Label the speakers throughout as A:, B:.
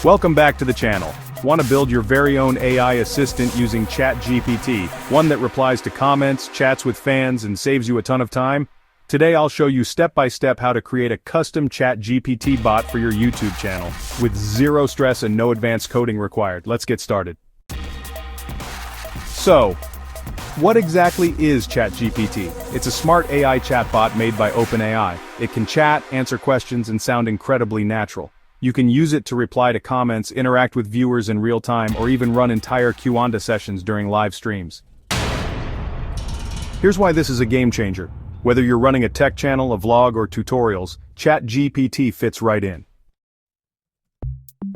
A: Welcome back to the channel. Want to build your very own AI assistant using ChatGPT, one that replies to comments, chats with fans, and saves you a ton of time? Today I'll show you step-by-step how to create a custom ChatGPT bot for your YouTube channel, with zero stress and no advanced coding required. Let's get started. So, what exactly is ChatGPT? It's a smart AI chatbot made by OpenAI. It can chat, answer questions, and sound incredibly natural. You can use it to reply to comments, interact with viewers in real time, or even run entire Q&A sessions during live streams. Here's why this is a game changer. Whether you're running a tech channel, a vlog, or tutorials, ChatGPT fits right in.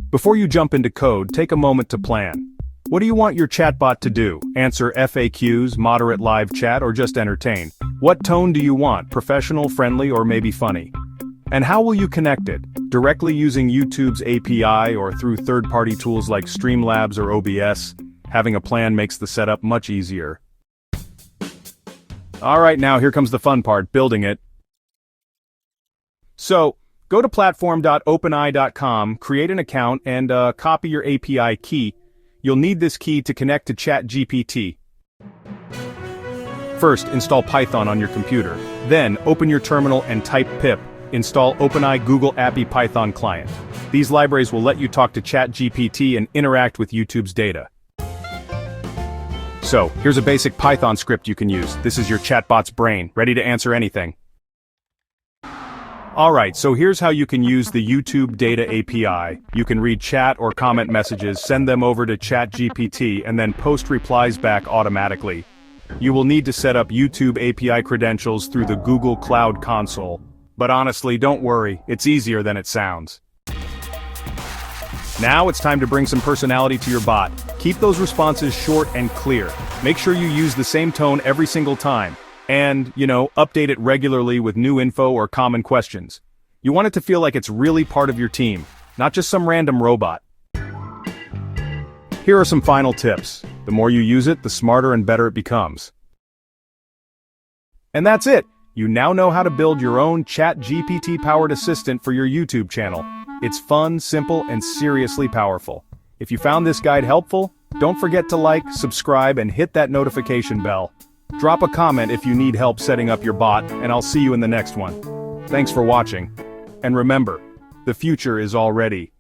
A: Before you jump into code, take a moment to plan. What do you want your chatbot to do? Answer FAQs, moderate live chat, or just entertain? What tone do you want? Professional, friendly, or maybe funny? And how will you connect it? Directly using YouTube's API or through third-party tools like Streamlabs or OBS? Having a plan makes the setup much easier. Alright, now here comes the fun part, building it. So, go to platform.openai.com, create an account, and copy your API key. You'll need this key to connect to ChatGPT. First, install Python on your computer. Then, open your terminal and type pip. Install OpenAI Google API Python client. These libraries will let you talk to ChatGPT and interact with YouTube's data. So, here's a basic Python script you can use. This is your chatbot's brain, ready to answer anything. Alright, so here's how you can use the YouTube Data API. You can read chat or comment messages, send them over to ChatGPT, and then post replies back automatically. You will need to set up YouTube API credentials through the Google Cloud Console. But honestly, don't worry, it's easier than it sounds. Now it's time to bring some personality to your bot. Keep those responses short and clear. Make sure you use the same tone every single time. And, update it regularly with new info or common questions. You want it to feel like it's really part of your team, not just some random robot. Here are some final tips. The more you use it, the smarter and better it becomes. And that's it! You now know how to build your own ChatGPT-powered assistant for your YouTube channel. It's fun, simple, and seriously powerful. If you found this guide helpful, don't forget to like, subscribe, and hit that notification bell. Drop a comment if you need help setting up your bot, and I'll see you in the next one. Thanks for watching. And remember, the future is already